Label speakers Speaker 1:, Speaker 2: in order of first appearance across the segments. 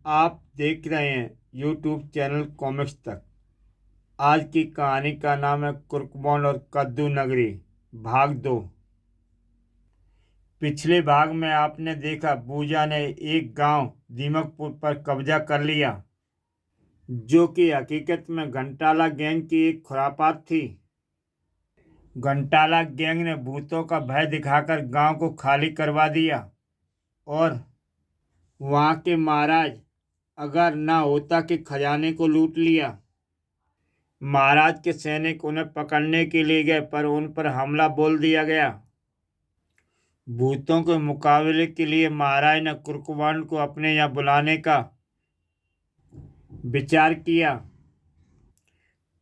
Speaker 1: आप देख रहे हैं यूट्यूब चैनल कॉमिक्स तक। आज की कहानी का नाम है कुर्कबॉन और कद्दू नगरी, भाग 2। पिछले भाग में आपने देखा बूजा ने एक गांव दीमकपुर पर कब्जा कर लिया, जो कि हकीकत में घंटाला गैंग की एक खुरापात थी। घंटाला गैंग ने भूतों का भय दिखाकर गांव को खाली करवा दिया और वहां के महाराज अगर ना होता के खजाने को लूट लिया। महाराज के सैनिक उन्हें पकड़ने के लिए गए, पर उन पर हमला बोल दिया गया। भूतों के मुकाबले के लिए महाराज ने कुर्कवान को अपने यहाँ बुलाने का विचार किया।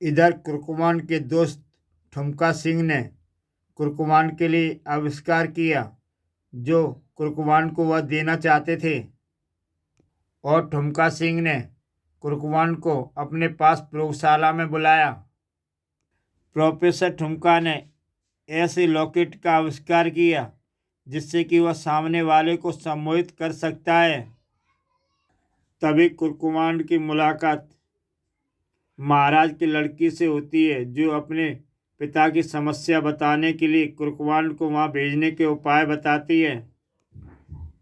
Speaker 1: इधर कुर्कवान के दोस्त ठुमका सिंह ने कुर्कवान के लिए आविष्कार किया जो कुर्कवान को वह देना चाहते थे, और ठुमका सिंह ने कुर्कवान को अपने पास प्रयोगशाला में बुलाया। प्रोफेसर ठुमका ने ऐसे लॉकेट का आविष्कार किया जिससे कि वह सामने वाले को सम्मोहित कर सकता है। तभी कुर्कवान की मुलाकात महाराज की लड़की से होती है, जो अपने पिता की समस्या बताने के लिए कुर्कवान को वहां भेजने के उपाय बताती है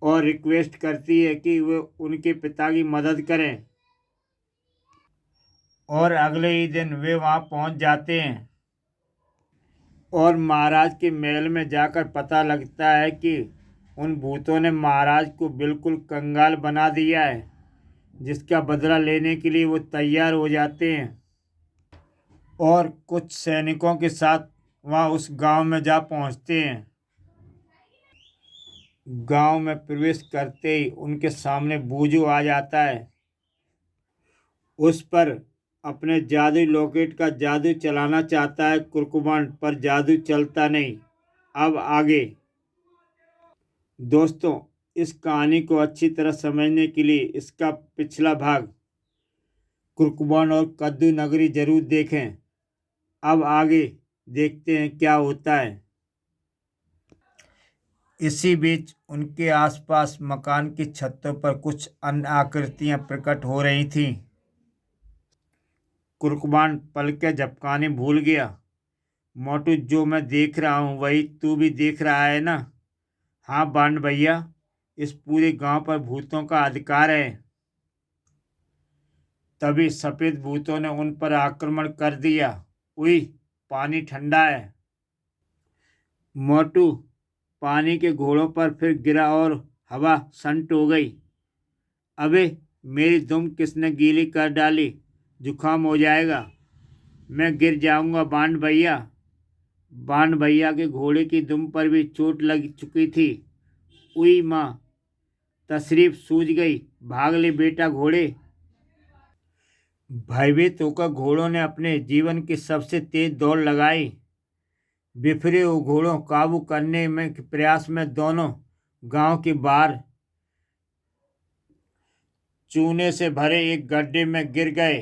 Speaker 1: और रिक्वेस्ट करती है कि वे उनके पिता की मदद करें। और अगले ही दिन वे वहां पहुंच जाते हैं और महाराज के महल में जाकर पता लगता है कि उन भूतों ने महाराज को बिल्कुल कंगाल बना दिया है, जिसका बदला लेने के लिए वो तैयार हो जाते हैं और कुछ सैनिकों के साथ वहां उस गांव में जा पहुंचते हैं। गांव में प्रवेश करते ही उनके सामने बूजू आ जाता है। उस पर अपने जादू लॉकेट का जादू चलाना चाहता है कुर्कुबान, पर जादू चलता नहीं। अब आगे दोस्तों, इस कहानी को अच्छी तरह समझने के लिए इसका पिछला भाग कुर्कुबान और कद्दू नगरी जरूर देखें। अब आगे देखते हैं क्या होता है। इसी बीच उनके आसपास मकान की छतों पर कुछ अन्य आकृतियां प्रकट हो रही थीं। कुर्कुबान पलकें झपकाने भूल गया। मोटू, जो मैं देख रहा हूँ वही तू भी देख रहा है ना? हाँ बांड भैया, इस पूरे गांव पर भूतों का अधिकार है। तभी सफेद भूतों ने उन पर आक्रमण कर दिया। उई, पानी ठंडा है। मोटू पानी के घोड़ों पर फिर गिरा और हवा संट हो गई। अबे, मेरी दुम किसने गीली कर डाली? जुकाम हो जाएगा, मैं गिर जाऊंगा बांड भैया। बांड भैया के घोड़े की दुम पर भी चोट लग चुकी थी। उई माँ, तशरीफ सूझ गई, भाग ले बेटा घोड़े। भयभीत होकर घोड़ों ने अपने जीवन की सबसे तेज दौड़ लगाई। बिफरे हुए घोड़ों काबू करने में के प्रयास में दोनों गांव के बाहर चूने से भरे एक गड्ढे में गिर गए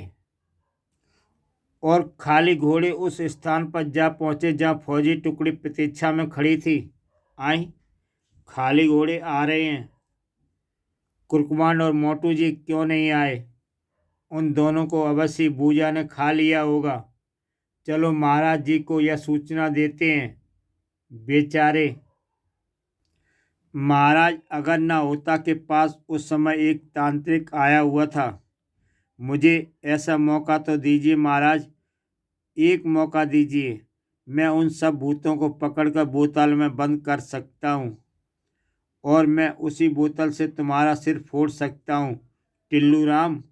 Speaker 1: और खाली घोड़े उस स्थान पर जा पहुंचे जहां फौजी टुकड़ी प्रतीक्षा में खड़ी थी। आई, खाली घोड़े आ रहे हैं। कुर्कमान और मोटू जी क्यों नहीं आए? उन दोनों को अवश्य बूजा ने खा लिया होगा। चलो महाराज जी को यह सूचना देते हैं। बेचारे महाराज अगर ना होता के पास उस समय एक तांत्रिक आया हुआ था। मुझे ऐसा मौका तो दीजिए महाराज, एक मौका दीजिए। मैं उन सब भूतों को पकड़कर बोतल में बंद कर सकता हूँ और मैं उसी बोतल से तुम्हारा सिर फोड़ सकता हूँ टिल्लू राम।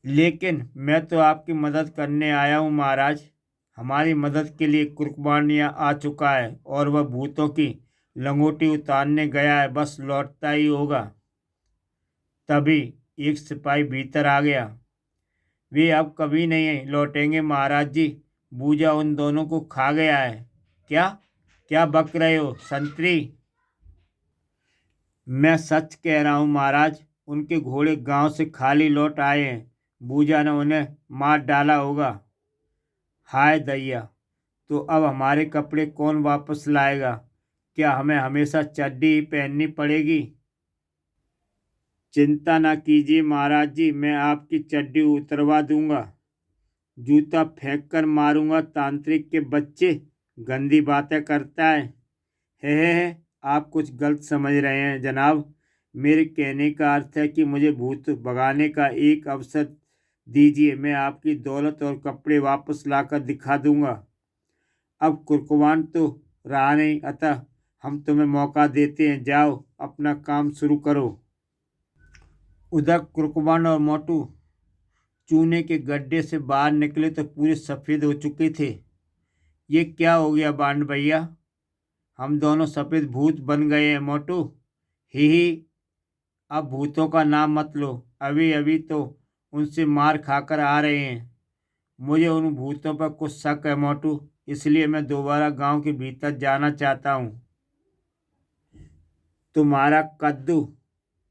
Speaker 1: लेकिन मैं तो आपकी मदद करने आया हूँ महाराज। हमारी मदद के लिए कुर्बानिया आ चुका है और वह भूतों की लंगोटी उतारने गया है, बस लौटता ही होगा। तभी एक सिपाही भीतर आ गया। वे अब कभी नहीं लौटेंगे महाराज जी, बूजा उन दोनों को खा गया है। क्या क्या बक रहे हो संतरी? मैं सच कह रहा हूँ महाराज, उनके घोड़े गांव से खाली लौट आए हैं। बूजा ने उन्हें मार डाला होगा। हाय दैया, तो अब हमारे कपड़े कौन वापस लाएगा? क्या हमें हमेशा चड्डी ही पहननी पड़ेगी? चिंता ना कीजिए महाराज जी, मैं आपकी चड्डी उतरवा दूंगा, जूता फेंक कर मारूंगा। तांत्रिक के बच्चे, गंदी बातें करता है। हे, आप कुछ गलत समझ रहे हैं जनाब। मेरे कहने का अर्थ है कि मुझे भूत भगाने का एक अवसर दीजिए, मैं आपकी दौलत और कपड़े वापस लाकर दिखा दूंगा। अब कुर्कुवान तो रहा नहीं, अतः हम तुम्हें मौका देते हैं, जाओ अपना काम शुरू करो। उधर कुर्कुवान और मोटू चूने के गड्ढे से बाहर निकले तो पूरे सफ़ेद हो चुके थे। ये क्या हो गया बांड भैया, हम दोनों सफ़ेद भूत बन गए हैं मोटू। ही, अब भूतों का नाम मत लो, अभी अभी तो उनसे मार खाकर आ रहे हैं। मुझे उन भूतों पर कुछ शक है मोटू, इसलिए मैं दोबारा गांव के भीतर जाना चाहता हूँ। तुम्हारा कद्दू,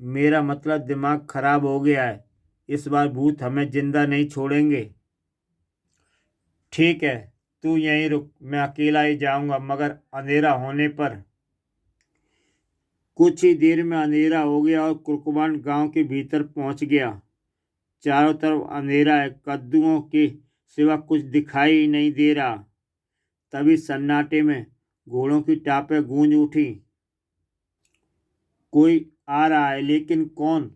Speaker 1: मेरा मतलब दिमाग खराब हो गया है, इस बार भूत हमें जिंदा नहीं छोड़ेंगे। ठीक है, तू यहीं रुक, मैं अकेला ही जाऊंगा, मगर अंधेरा होने पर। कुछ ही देर में अंधेरा हो गया और कुर्कुमान गांव के भीतर पहुंच गया। चारों तरफ अंधेरा है, कद्दुओं के सिवा कुछ दिखाई ही नहीं दे रहा। तभी सन्नाटे में घोड़ों की टापें गूंज उठी। कोई आ रहा है, लेकिन कौन?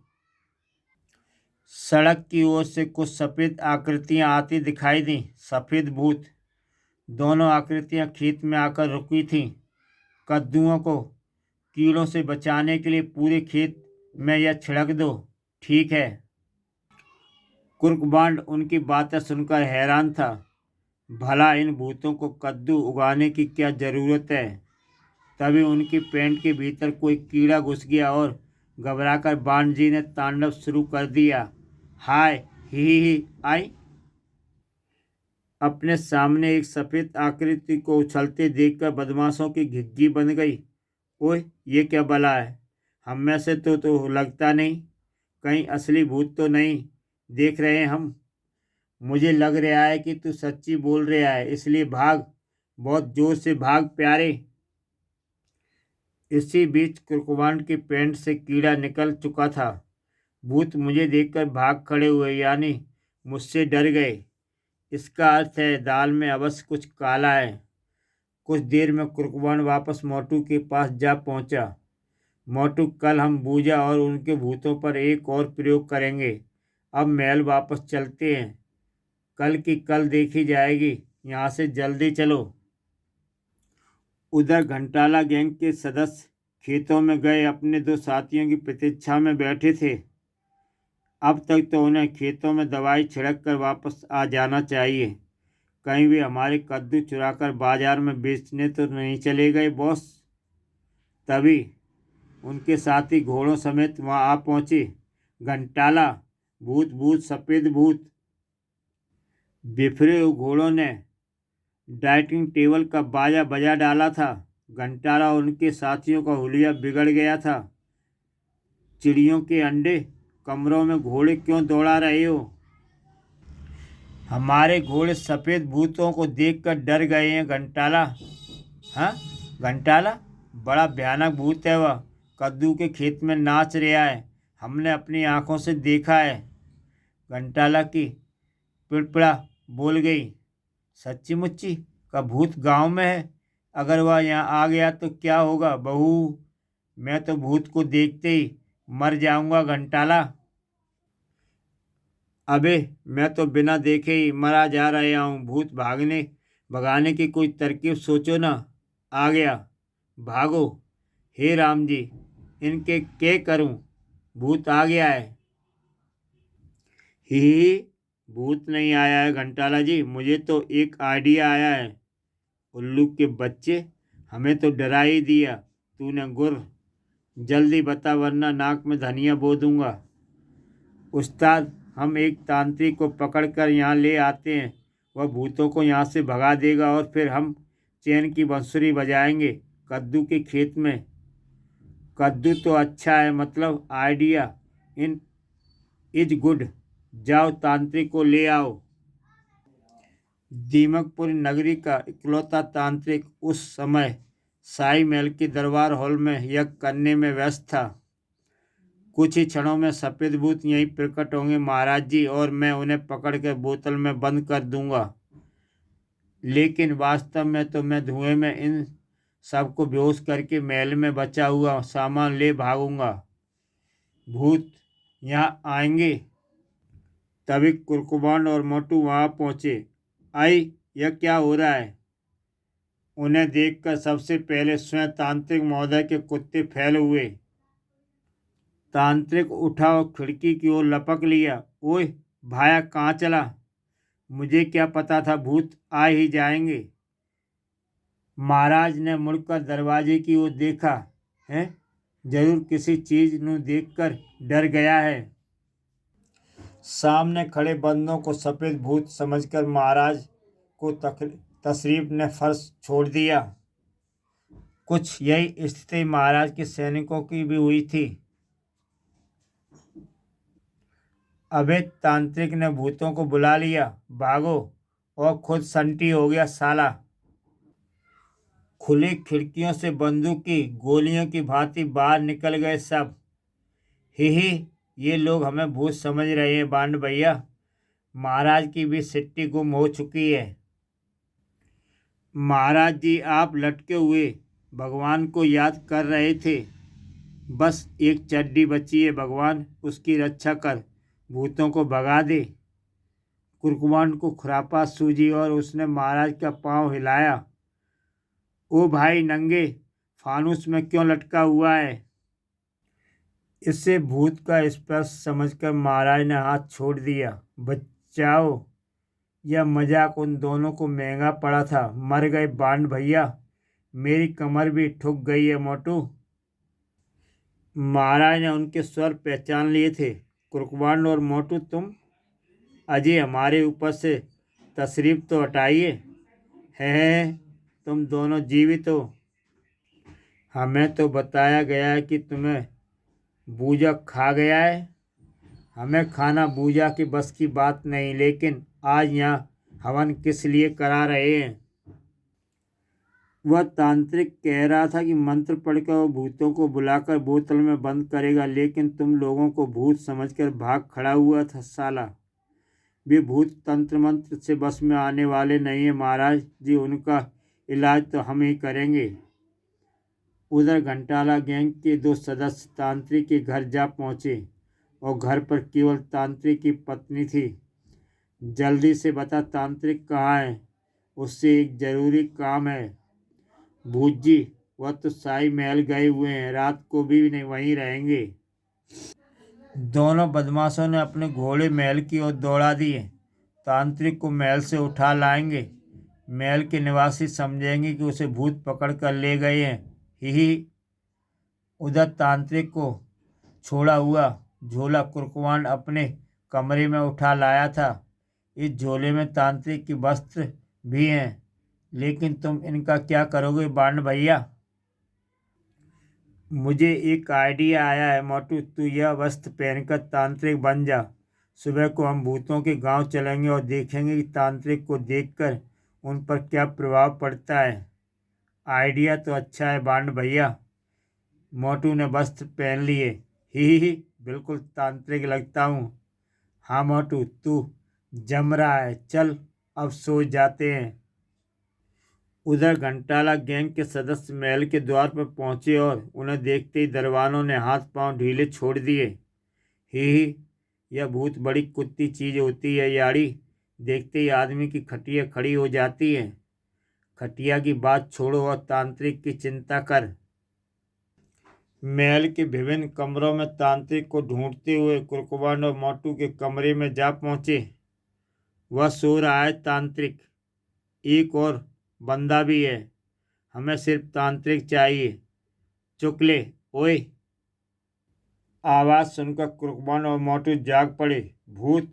Speaker 1: सड़क की ओर से कुछ सफेद आकृतियां आती दिखाई दी। सफेद भूत। दोनों आकृतियां खेत में आकर रुकी थीं। कद्दुओं को कीड़ों से बचाने के लिए पूरे खेत में यह छिड़क दो, ठीक है? कुर्कबांड उनकी बातें सुनकर हैरान था। भला इन भूतों को कद्दू उगाने की क्या ज़रूरत है? तभी उनकी पैंट के भीतर कोई कीड़ा घुस गया और घबराकर बांड जी ने तांडव शुरू कर दिया। हाय ही आई। अपने सामने एक सफ़ेद आकृति को उछलते देखकर बदमाशों की घिघी बन गई। ओए, ये क्या बला है? हम में से तो लगता नहीं, कहीं असली भूत तो नहीं देख रहे हैं हम। मुझे लग रहा है कि तू सच्ची बोल रहा है, इसलिए भाग, बहुत जोर से भाग प्यारे। इसी बीच कुर्कुवान की पैंट से कीड़ा निकल चुका था। भूत मुझे देखकर भाग खड़े हुए, यानी मुझसे डर गए। इसका अर्थ है दाल में अवश्य कुछ काला है। कुछ देर में कुर्कुवान वापस मोटू के पास जा पहुंचा। मोटू, कल हम बूझा और उनके भूतों पर एक और प्रयोग करेंगे। अब महल वापस चलते हैं, कल की कल देखी जाएगी, यहाँ से जल्दी चलो। उधर घंटाला गैंग के सदस्य खेतों में गए अपने दो साथियों की प्रतीक्षा में बैठे थे। अब तक तो उन्हें खेतों में दवाई छिड़क कर वापस आ जाना चाहिए। कहीं भी हमारे कद्दू चुराकर बाजार में बेचने तो नहीं चले गए बॉस? तभी उनके साथी घोड़ों समेत वहां आ पहुंचे। घंटाला, भूत भूत सफ़ेद भूत। बिफरे हुए घोड़ों ने डाइनिंग टेबल का बाजा बजा डाला था। घंटाला और उनके साथियों का हुलिया बिगड़ गया था। चिड़ियों के अंडे, कमरों में घोड़े क्यों दौड़ा रहे हो? हमारे घोड़े सफ़ेद भूतों को देखकर डर गए हैं घंटाला। हाँ, घंटाला, बड़ा भयानक भूत है वह, कद्दू के खेत में नाच रहा है, हमने अपनी आंखों से देखा है। घंटाला की पिड़पिड़ा बोल गई। सच्ची मुच्ची का भूत गांव में है? अगर वह यहाँ आ गया तो क्या होगा बहू? मैं तो भूत को देखते ही मर जाऊंगा घंटाला। अबे, मैं तो बिना देखे ही मरा जा रहा हूँ। भूत भगाने की कोई तरकीब सोचो ना। आ गया, भागो। हे राम जी, इनके क्या करूं? भूत आ गया है। ही, भूत नहीं आया है घंटाला जी, मुझे तो एक आइडिया आया है। उल्लू के बच्चे, हमें तो डरा ही दिया तूने गुर। जल्दी बता, वरना नाक में धनिया बो दूंगा। उस्ताद, हम एक तांत्रिक को पकड़ कर यहाँ ले आते हैं, वह भूतों को यहाँ से भगा देगा और फिर हम चैन की बांसुरी बजाएंगे कद्दू के खेत में। कद्दू तो अच्छा है, मतलब आइडिया इन इज गुड। जाओ तांत्रिक को ले आओ। दीमकपुरी नगरी का इकलौता तांत्रिक उस समय शाही महल के दरबार हॉल में यज्ञ करने में व्यस्त था। कुछ ही क्षणों में सफ़ेद भूत यहीं प्रकट होंगे महाराज जी, और मैं उन्हें पकड़ कर बोतल में बंद कर दूंगा। लेकिन वास्तव में तो मैं धुएं में इन सबको बेहोश करके महल में बचा हुआ सामान ले भागूंगा। भूत यहाँ आएंगे। तभी कुर्कुमान और मोटू वहां पहुंचे। आई, यह क्या हो रहा है? उन्हें देखकर सबसे पहले स्वयं तांत्रिक महोदय के कुत्ते फैल हुए। तांत्रिक उठा और खिड़की की ओर लपक लिया। ओए भाया, कहाँ चला? मुझे क्या पता था भूत आ ही जाएंगे। महाराज ने मुड़कर दरवाजे की ओर देखा। है, जरूर किसी चीज ਨੂੰ देखकर डर गया है। सामने खड़े बंदों को सफेद भूत समझकर महाराज को तशरीफ ने फर्श छोड़ दिया। कुछ यही स्थिति महाराज के सैनिकों की भी हुई थी। अबे तांत्रिक ने भूतों को बुला लिया। भागो, और खुद संटी हो गया साला। खुली खिड़कियों से बंदूक की गोलियों की भांति बाहर निकल गए सब। ही, ये लोग हमें भूत समझ रहे हैं बांड भैया। महाराज की भी सिट्टी गुम हो चुकी है। महाराज जी आप लटके हुए भगवान को याद कर रहे थे। बस एक चड्डी बची है भगवान, उसकी रक्षा कर, भूतों को भगा दे। कुर्कुमान को खुरापा सूझी और उसने महाराज का पांव हिलाया। ओ भाई नंगे, फानुस में क्यों लटका हुआ है? इससे भूत का स्पर्श समझकर महाराज ने हाथ छोड़ दिया। बचाओ, यह मजाक उन दोनों को महंगा पड़ा था। मर गए बांड भैया, मेरी कमर भी ठुक गई है मोटू। महाराज ने उनके स्वर पहचान लिए थे। कुर्कुमान और मोटू, तुम अजय हमारे ऊपर से तशरीफ तो हटाइए। है, तुम दोनों जीवित हो। हमें तो बताया गया है कि तुम्हें बूजा खा गया है। हमें खाना बूजा की बस की बात नहीं, लेकिन आज यहाँ हवन किस लिए करा रहे हैं? वह तांत्रिक कह रहा था कि मंत्र पढ़कर वह भूतों को बुलाकर बोतल में बंद करेगा, लेकिन तुम लोगों को भूत समझकर भाग खड़ा हुआ था साला। वे भूत तंत्र मंत्र से बस में आने वाले नहीं है महाराज जी, उनका इलाज तो हम ही करेंगे। उधर घंटाला गैंग के 2 सदस्य तांत्रिक के घर जा पहुंचे और घर पर केवल तांत्रिक की पत्नी थी। जल्दी से बता तांत्रिक कहाँ है, उससे एक जरूरी काम है। भूत जी, वह तो शाही महल गए हुए हैं, रात को भी नहीं वहीं रहेंगे। दोनों बदमाशों ने अपने घोड़े महल की ओर दौड़ा दिए। तांत्रिक को महल से उठा लाएंगे। महल के निवासी समझेंगे कि उसे भूत पकड़ कर ले गए हैं। ही, उधर तांत्रिक को छोड़ा हुआ झोला कुर्कुमान अपने कमरे में उठा लाया था। इस झोले में तांत्रिक की वस्त्र भी हैं, लेकिन तुम इनका क्या करोगे बांड भैया? मुझे एक आइडिया आया है मोटू, तू यह वस्त्र पहनकर तांत्रिक बन जा। सुबह को हम भूतों के गांव चलेंगे और देखेंगे कि तांत्रिक को देखकर उन पर क्या प्रभाव पड़ता है। आइडिया तो अच्छा है बांड भैया। मोटू ने वस्त्र पहन लिए। ही, बिल्कुल तांत्रिक लगता हूँ। हाँ मोटू, तू जम रहा है। चल अब सो जाते हैं। उधर घंटाला गैंग के सदस्य महल के द्वार पर पहुंचे और उन्हें देखते ही दरबानों ने हाथ पांव ढीले छोड़ दिए। ही, यह भूत बड़ी कुत्ती चीज होती है यारी। देखते ही आदमी की खटिया खड़ी हो जाती है। खटिया की बात छोड़ो और तांत्रिक की चिंता कर। महल के विभिन्न कमरों में तांत्रिक को ढूंढते हुए कुर्कुमान और मोटू के कमरे में जा पहुंचे। वह सो रहा है तांत्रिक। एक और बंदा भी है, हमें सिर्फ तांत्रिक चाहिए। चुकले, ओए। आवाज़ सुनकर कुर्कुमान और मोटू जाग पड़े। भूत!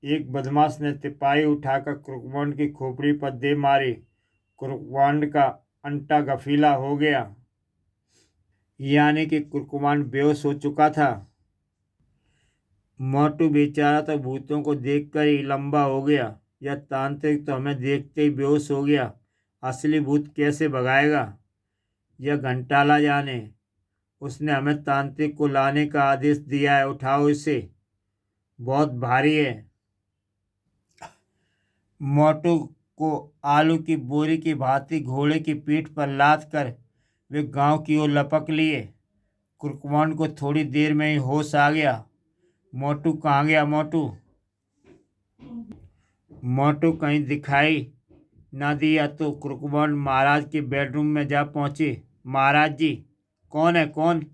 Speaker 1: एक बदमाश ने तिपाही उठाकर कुर्कुमान की खोपड़ी पर दे मारी। कुर्कुमान का अंटा गफीला हो गया। यानी कि कुर्कुमान बेहोश हो चुका था। मोटू बेचारा तो भूतों को देखकर ही लंबा हो गया। यह तांत्रिक तो हमें देखते ही बेहोश हो गया। असली भूत कैसे भगाएगा, यह घंटाला जाने। उसने हमें तांत्रिक को लाने का आदेश दिया है। उठाओ इसे, बहुत भारी है। मोटू को आलू की बोरी की भांति घोड़े की पीठ पर लाद कर वे गांव की ओर लपक लिए। कुर्कमान को थोड़ी देर में ही होश आ गया। मोटू कहाँ गया? मोटू कहीं दिखाई ना दिया तो कुर्कमान महाराज के बेडरूम में जा पहुंचे। महाराज जी। कौन है? कौन?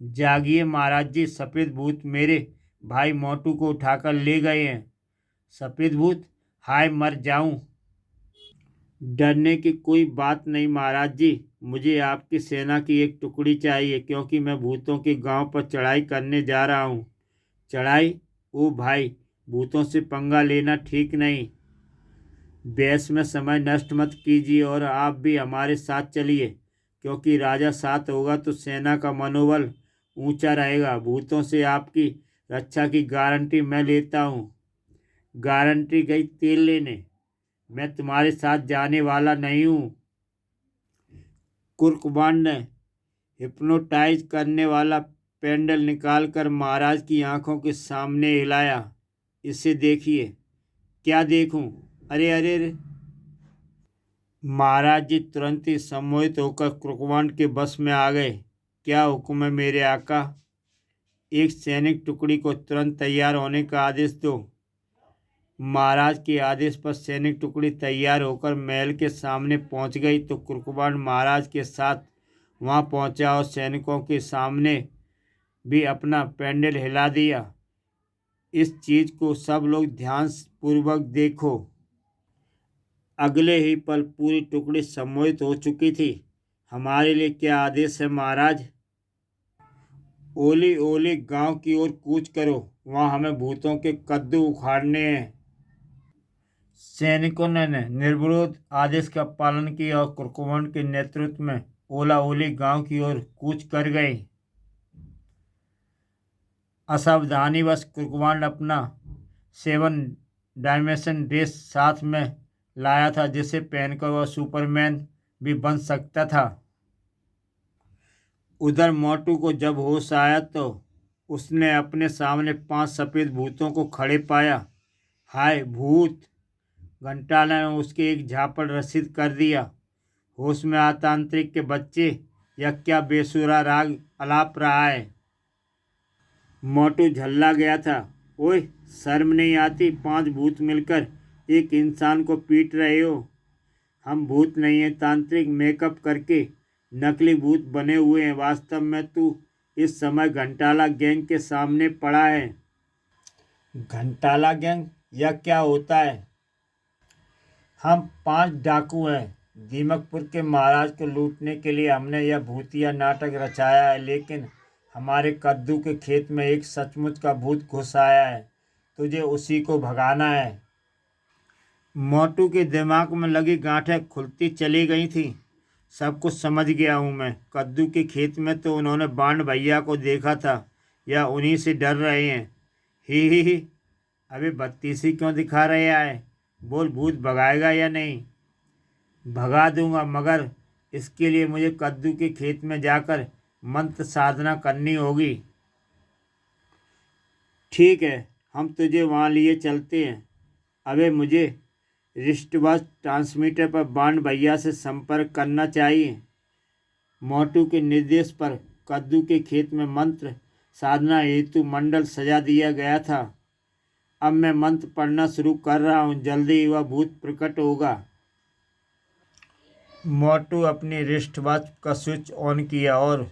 Speaker 1: जागिए महाराज जी, सफ़ेद भूत मेरे भाई मोटू को उठाकर ले गए हैं। सफ़ेद भूत? हाय मर जाऊं। डरने की कोई बात नहीं महाराज जी, मुझे आपकी सेना की एक टुकड़ी चाहिए क्योंकि मैं भूतों के गांव पर चढ़ाई करने जा रहा हूं। चढ़ाई? ओ भाई, भूतों से पंगा लेना ठीक नहीं। बहस में समय नष्ट मत कीजिए और आप भी हमारे साथ चलिए, क्योंकि राजा साथ होगा तो सेना का मनोबल ऊंचा रहेगा। भूतों से आपकी रक्षा की गारंटी मैं लेता हूँ। गारंटी गई तेल लेने, मैं तुम्हारे साथ जाने वाला नहीं हूँ। कुर्कबान ने हिप्नोटाइज करने वाला पेंडल निकालकर महाराज की आंखों के सामने हिलाया। इसे देखिए। क्या देखूं? अरे अरे अरे! महाराज जी तुरंत ही सम्मोहित होकर कुर्कबान के बस में आ गए। क्या हुक्म है मेरे आका? एक सैनिक टुकड़ी को तुरंत तैयार होने का आदेश दो। महाराज के आदेश पर सैनिक टुकड़ी तैयार होकर महल के सामने पहुंच गई तो कुर्कबान महाराज के साथ वहां पहुंचा और सैनिकों के सामने भी अपना पेंडल हिला दिया। इस चीज को सब लोग ध्यान पूर्वक देखो। अगले ही पल पूरी टुकड़ी सम्मोहित हो चुकी थी। हमारे लिए क्या आदेश है महाराज? ओली ओली गांव की ओर कूच करो, वहां हमें भूतों के कद्दू उखाड़ने हैं। सैनिकों ने निर्विरोध आदेश का पालन किया और कुर्कमान के नेतृत्व में ओला ओली गांव की ओर कूच कर गए। असावधानीवश कुर्कमान अपना 7 डायमेंशन ड्रेस साथ में लाया था, जिसे पहनकर वह सुपरमैन भी बन सकता था। उधर मोटू को जब होश आया तो उसने अपने सामने 5 सफ़ेद भूतों को खड़े पाया। हाय भूत! घंटाला ने उसके एक झापड़ रसीद कर दिया। होश में आतांत्रिक के बच्चे, यह क्या बेसुरा राग अलाप रहा है? मोटू झल्ला गया था। ओए, शर्म नहीं आती? 5 भूत मिलकर एक इंसान को पीट रहे हो। हम भूत नहीं हैं तांत्रिक, मेकअप करके नकली भूत बने हुए हैं। वास्तव में तू इस समय घंटाला गैंग के सामने पड़ा है। घंटाला गैंग? यह क्या होता है? हम 5 डाकू हैं। दीमकपुर के महाराज को लूटने के लिए हमने यह भूतिया नाटक रचाया है, लेकिन हमारे कद्दू के खेत में एक सचमुच का भूत घुस आया है। तुझे उसी को भगाना है। मोटू के दिमाग में लगी गांठें खुलती चली गई थी। सब कुछ समझ गया हूँ मैं। कद्दू के खेत में तो उन्होंने बांड भैया को देखा था, या उन्हीं से डर रहे हैं। ही। अभी बत्तीसी क्यों दिखा रहे आए? बोल, भूत भगाएगा या नहीं? भगा दूंगा, मगर इसके लिए मुझे कद्दू के खेत में जाकर मंत्र साधना करनी होगी। ठीक है, हम तुझे वहाँ लिए चलते हैं। अबे मुझे रिस्टवॉच ट्रांसमीटर पर बांड भैया से संपर्क करना चाहिए। मोटू के निर्देश पर कद्दू के खेत में मंत्र साधना हेतु मंडल सजा दिया गया था। अब मैं मंत्र पढ़ना शुरू कर रहा हूँ, जल्दी ही वह भूत प्रकट होगा। मोटू अपनी रिस्ट वॉच का स्विच ऑन किया और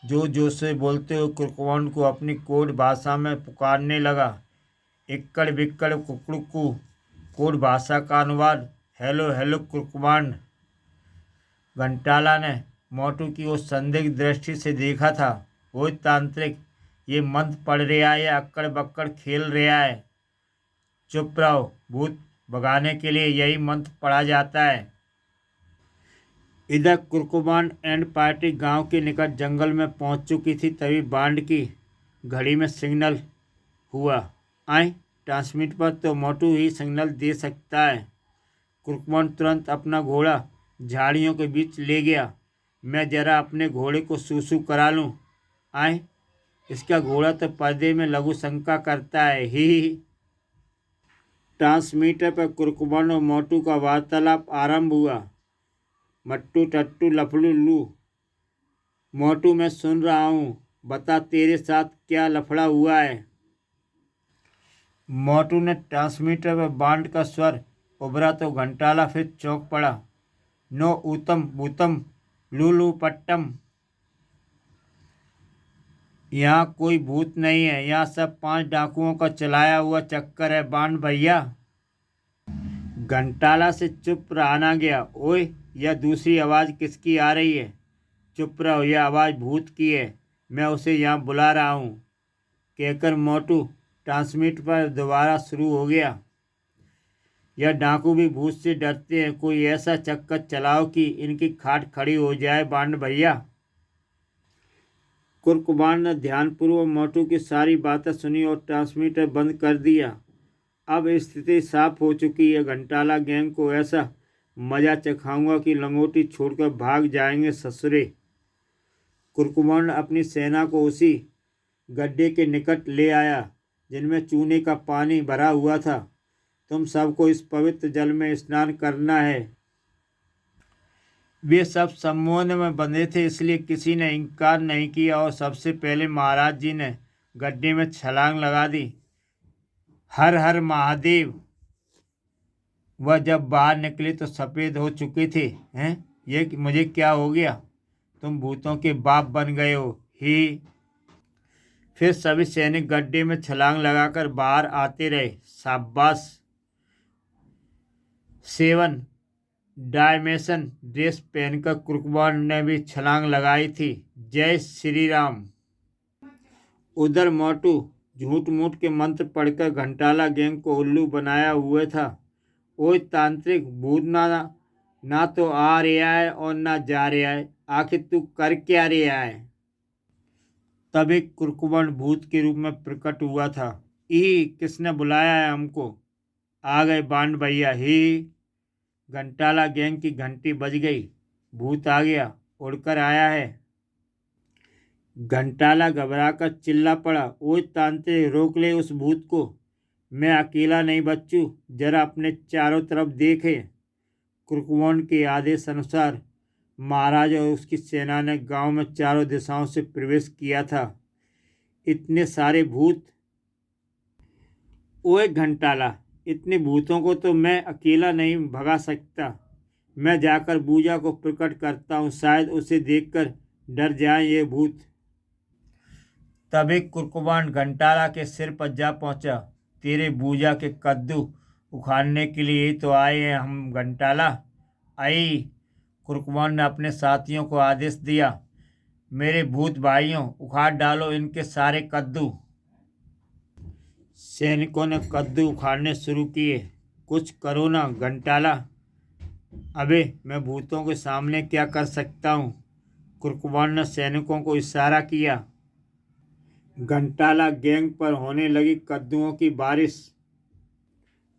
Speaker 1: जो से बोलते हुए कुर्कमान को अपनी कोड भाषा में पुकारने लगा। इक्कड़ बिक्कड़ कुकड़ुकू। कोड भाषा का अनुवाद, हेलो हेलो कुर्कमान। घंटाला ने मोटू की उस संदिग्ध दृष्टि से देखा था। वो तांत्रिक, ये मंत्र पढ़ रहा है या अक्कड़ बक्कड़ खेल रहा है? चुप रहो, भूत भगाने के लिए यही मंत्र पढ़ा जाता है। इधर कुर्कमान एंड पार्टी गांव के निकट जंगल में पहुंच चुकी थी। तभी बांड की घड़ी में सिग्नल हुआ। आए ट्रांसमिट पर तो मोटू ही सिग्नल दे सकता है। कुर्कमान तुरंत अपना घोड़ा झाड़ियों के बीच ले गया। मैं जरा अपने घोड़े को सूसू करा लूं। आए, इसका घोड़ा तो पर्दे में लघु शंका करता है। ही। ट्रांसमीटर पर कुरकुमन और मोटू का वार्तालाप आरंभ हुआ। मट्टू टट्टू लफड़ू लू। मोटू, मैं सुन रहा हूँ, बता तेरे साथ क्या लफड़ा हुआ है। मोटू ने ट्रांसमीटर पर बांड का स्वर उभरा तो घंटाला फिर चौंक पड़ा। नो ऊतम भूतम लूलू पट्टम। यहाँ कोई भूत नहीं है, यहाँ सब 5 डाकुओं का चलाया हुआ चक्कर है बांड भैया। घंटाला से चुप रहा ना गया। ओए, यह दूसरी आवाज़ किसकी आ रही है? चुप रहो, यह आवाज़ भूत की है। मैं उसे यहाँ बुला रहा हूँ, कहकर मोटू ट्रांसमीटर पर दोबारा शुरू हो गया। यह डाकू भी भूत से डरते हैं। कोई ऐसा चक्कर चलाओ कि इनकी खाट खड़ी हो जाए बांड भैया। कुरकुबान ने ध्यानपूर्वक मोटू की सारी बातें सुनी और ट्रांसमीटर बंद कर दिया। अब स्थिति साफ हो चुकी है। घंटाला गैंग को ऐसा मजा चखाऊंगा कि लंगोटी छोड़कर भाग जाएंगे ससुरे। कुरकुबान अपनी सेना को उसी गड्ढे के निकट ले आया जिनमें चूने का पानी भरा हुआ था। तुम सबको इस पवित्र जल में स्नान करना है। वे सब सम्मोहन में बंधे थे, इसलिए किसी ने इनकार नहीं किया और सबसे पहले महाराज जी ने गड्ढे में छलांग लगा दी। हर हर महादेव। वह जब बाहर निकले तो सफ़ेद हो चुके थे। हैं, ये मुझे क्या हो गया? तुम भूतों के बाप बन गए हो। ही। फिर सभी सैनिक गड्ढे में छलांग लगाकर बाहर आते रहे। शाबाश। 7 डायमेंशन ड्रेस पहनकर कुरकुबान ने भी छलांग लगाई थी। जय श्री राम। उधर मोटू झूठ मूठ के मंत्र पढ़कर घंटाला गैंग को उल्लू बनाया हुआ था। ओए तांत्रिक भूत, ना तो आ रहा है और ना जा रहा है। आखिर तू कर क्या रहा है? तब एक कुरकुबान भूत के रूप में प्रकट हुआ था। ई, किसने बुलाया है हमको? आ गए बांड भैया। ही। घंटाला गैंग की घंटी बज गई। भूत आ गया, उड़कर आया है। घंटाला घबराकर चिल्ला पड़ा। ओए तांत्रिक, रोक ले उस भूत को। मैं अकेला नहीं बच्चू, जरा अपने चारों तरफ देखे। कुरकुबान के आदेश अनुसार महाराज और उसकी सेना ने गांव में चारों दिशाओं से प्रवेश किया था। इतने सारे भूत! ओए घंटाला, इतने भूतों को तो मैं अकेला नहीं भगा सकता। मैं जाकर बूजा को प्रकट करता हूँ, शायद उसे देखकर डर जाए ये भूत। तभी कुरकुबान घंटाला के सिर पर जा पहुंचा। तेरे बूजा के कद्दू उखाड़ने के लिए ही तो आए हैं हम घंटाला। आई। कुरकुबान ने अपने साथियों को आदेश दिया। मेरे भूत भाइयों, उखाड़ डालो इनके सारे कद्दू। सैनिकों ने कद्दू उखाड़ने शुरू किए। कुछ करो ना घंटाला। अबे, मैं भूतों के सामने क्या कर सकता हूँ? कुरकुबान ने सैनिकों को इशारा किया। घंटाला गैंग पर होने लगी कद्दुओं की बारिश।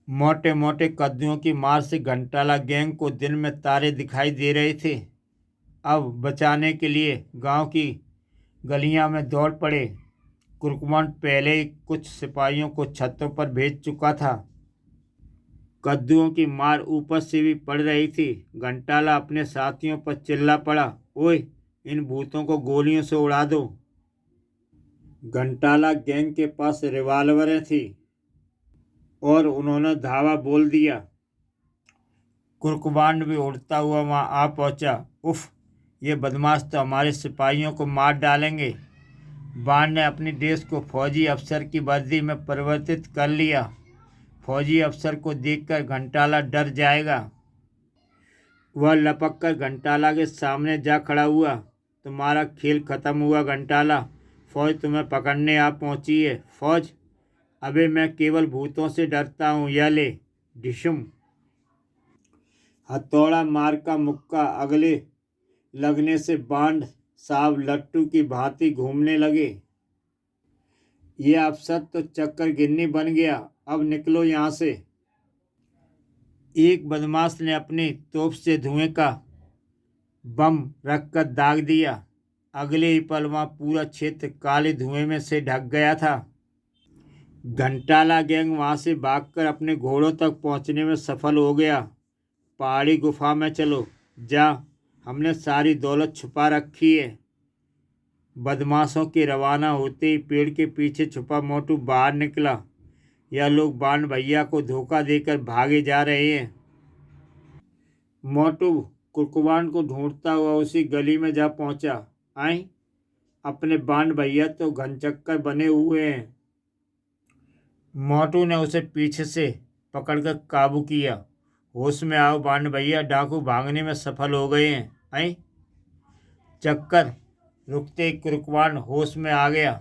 Speaker 1: मोटे मोटे कद्दुओं की मार से घंटाला गैंग को दिन में तारे दिखाई दे रहे थे। अब बचाने के लिए गांव की गलियां में दौड़ पड़े। कुरकुबान पहले ही कुछ सिपाहियों को छतों पर भेज चुका था। कद्दुओं की मार ऊपर से भी पड़ रही थी। घंटाला अपने साथियों पर चिल्ला पड़ा। ओए, इन भूतों को गोलियों से उड़ा दो। घंटाला गैंग के पास रिवाल्वरें थी और उन्होंने धावा बोल दिया। कुरकुबान भी उड़ता हुआ वहां आ पहुंचा। उफ, ये बदमाश तो हमारे सिपाहियों को मार डालेंगे। बाण ने अपनी ड्रेस को फौजी अफसर की वर्दी में परिवर्तित कर लिया। फौजी अफसर को देखकर घंटाला डर जाएगा। वह लपक कर घंटाला के सामने जा खड़ा हुआ। तुम्हारा खेल खत्म हुआ घंटाला। फौज तुम्हें पकड़ने आ पहुंची है। फौज? अबे, मैं केवल भूतों से डरता हूँ। यह ले। ढिशुम। हथौड़ा मार का मुक्का अगले लगने से बांड साहब लट्टू की भांति घूमने लगे। ये अफसर तो चक्कर गिन्नी बन गया। अब निकलो यहाँ से। एक बदमाश ने अपनी तोप से धुएं का बम रखकर दाग दिया। अगले ही पल वहाँ पूरा क्षेत्र काले धुएं में से ढक गया था। घंटाला गैंग वहां से भागकर अपने घोड़ों तक पहुंचने में सफल हो गया। पहाड़ी गुफा में चलो, जा, हमने सारी दौलत छुपा रखी है। बदमाशों के रवाना होते ही पेड़ के पीछे छुपा मोटू बाहर निकला। यह लोग बाण भैया को धोखा देकर भागे जा रहे हैं। मोटू कुरकुबान को ढूंढता हुआ उसी गली में जा पहुंचा। आई, अपने बाण भैया तो घनचक्कर बने हुए हैं। मोटू ने उसे पीछे से पकड़कर काबू किया। होश में आओ बाण भैया, डाकू भागने में सफल हो गए हैं। आई, चक्कर रुकते ही कुरकुबान होश में आ गया।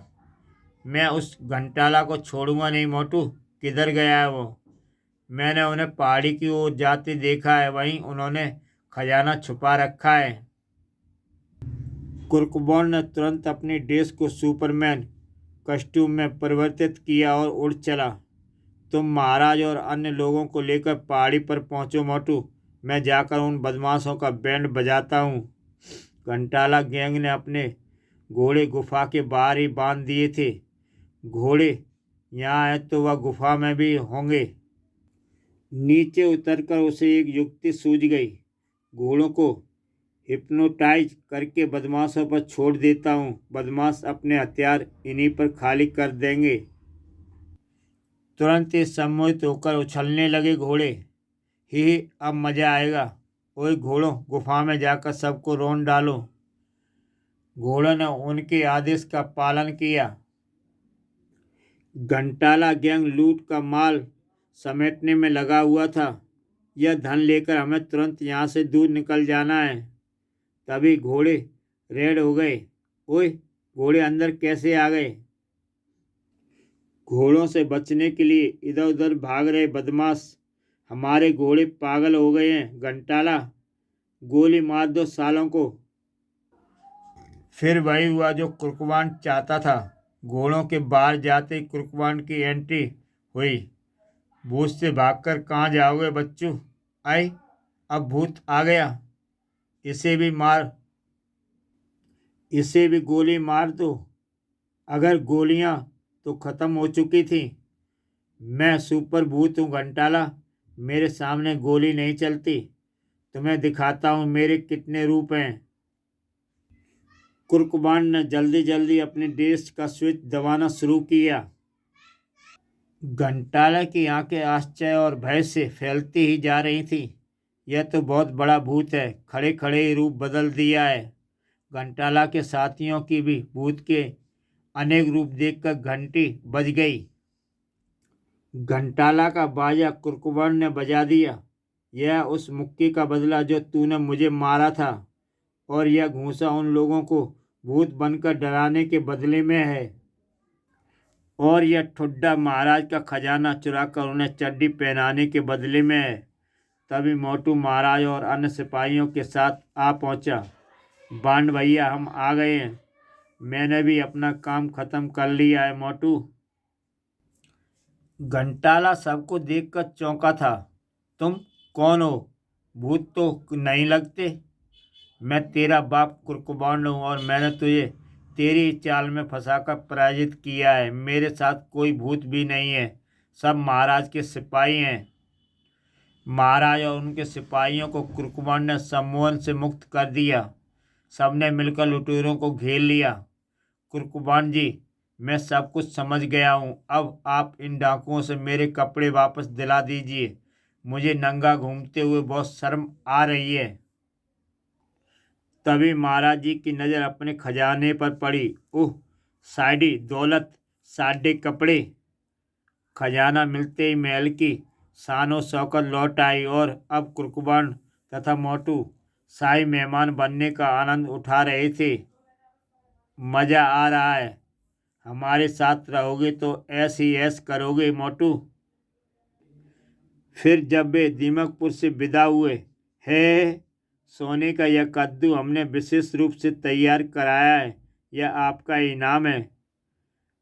Speaker 1: मैं उस घंटाला को छोड़ूंगा नहीं मोटू। किधर गया है वो? मैंने उन्हें पहाड़ी की ओर जाते देखा है, वहीं उन्होंने खजाना छुपा रखा है। कुरकुबान ने तुरंत अपनी ड्रेस को सुपरमैन कस्ट्यूम में परिवर्तित किया और उड़ चला। तुम महाराज और अन्य लोगों को लेकर पहाड़ी पर पहुंचो मोटू, मैं जाकर उन बदमाशों का बैंड बजाता हूँ। घंटाला गैंग ने अपने घोड़े गुफा के बाहर ही बांध दिए थे। घोड़े यहाँ है तो वह गुफा में भी होंगे। नीचे उतरकर उसे एक युक्ति सूझ गई। घोड़ों को हिप्नोटाइज करके बदमाशों पर छोड़ देता हूँ। बदमाश अपने हथियार इन्हीं पर खाली कर देंगे। तुरंत ही सम्मोहित होकर उछलने लगे घोड़े। ही, अब मजा आएगा। ओए घोड़ों, गुफा में जाकर सबको रौंद डालो। घोड़ों ने उनके आदेश का पालन किया। घंटाला गैंग लूट का माल समेटने में लगा हुआ था। यह धन लेकर हमें तुरंत यहाँ से दूर निकल जाना है। तभी घोड़े रेड हो गए। ओए, घोड़े अंदर कैसे आ गए? घोड़ों से बचने के लिए इधर उधर भाग रहे बदमाश, हमारे घोड़े पागल हो गए हैं। घंटाला, गोली मार दो सालों को। फिर वही हुआ जो कुरकुबान चाहता था। घोड़ों के बाहर जाते ही कुरकुबान की एंट्री हुई। भूत से भागकर कहाँ जाओगे बच्चों? आई, अब भूत आ गया। इसे भी मार, इसे भी गोली मार दो। अगर गोलियां तो खत्म हो चुकी थी। मैं सुपर भूत हूँ घंटाला, मेरे सामने गोली नहीं चलती। तुम्हें दिखाता हूँ मेरे कितने रूप हैं। कुरकुबान ने जल्दी जल्दी अपने ड्रेस का स्विच दबाना शुरू किया। घंटाला की आंखें आश्चर्य और भय से फैलती ही जा रही थी। यह तो बहुत बड़ा भूत है, खड़े खड़े ही रूप बदल दिया है। घंटाला के साथियों की भी भूत के अनेक रूप देखकर घंटी बज गई। घंटाला का बाजा कुरकुबान ने बजा दिया। यह उस मुक्की का बदला जो तूने मुझे मारा था, और यह घूंसा उन लोगों को भूत बनकर डराने के बदले में है। और यह ठुड्डा महाराज का खजाना चुराकर उन्हें चड्डी पहनाने के बदले में है। तभी मोटू महाराज और अन्य सिपाहियों के साथ आ पहुंचा। बांड भैया, हम आ गए हैं। मैंने भी अपना काम खत्म कर लिया है मोटू। घंटाला सबको देखकर चौंका था। तुम कौन हो? भूत तो नहीं लगते। मैं तेरा बाप कुरकुबान हूँ और मैंने तुझे तेरी चाल में फंसाकर पराजित किया है। मेरे साथ कोई भूत भी नहीं है, सब महाराज के सिपाही हैं। महाराज और उनके सिपाहियों को कुरकुबान ने सम्मोहन से मुक्त कर दिया। सबने मिलकर लुटेरों को घेर लिया। कुरकुबान जी, मैं सब कुछ समझ गया हूँ। अब आप इन डाकुओं से मेरे कपड़े वापस दिला दीजिए। मुझे नंगा घूमते हुए बहुत शर्म आ रही है। तभी महाराज जी की नज़र अपने खजाने पर पड़ी। ओह, साड़ी दौलत, साढ़े कपड़े। खजाना मिलते ही महल की शानो शौकत लौट आई और अब कुरकुबान तथा मोटू शाही मेहमान बनने का आनंद उठा रहे थे। मज़ा आ रहा है। हमारे साथ रहोगे तो ऐस ही ऐस करोगे मोटू। फिर जब वे दीमकपुर से विदा हुए, है सोने का यह कद्दू हमने विशेष रूप से तैयार कराया है, यह आपका इनाम है।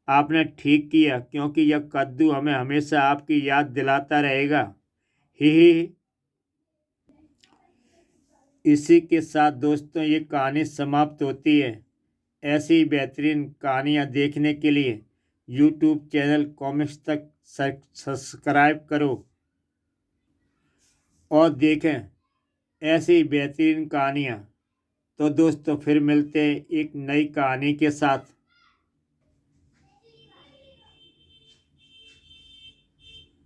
Speaker 1: आपने ठीक किया, क्योंकि यह कद्दू हमें हमेशा आपकी याद दिलाता रहेगा। ही। इसी के साथ दोस्तों ये कहानी समाप्त होती है। ऐसी बेहतरीन कहानियाँ देखने के लिए यूट्यूब चैनल कॉमिक्स तक सब्सक्राइब करो और देखें ऐसी बेहतरीन कहानियाँ। तो दोस्तों फिर मिलते हैं एक नई कहानी के साथ।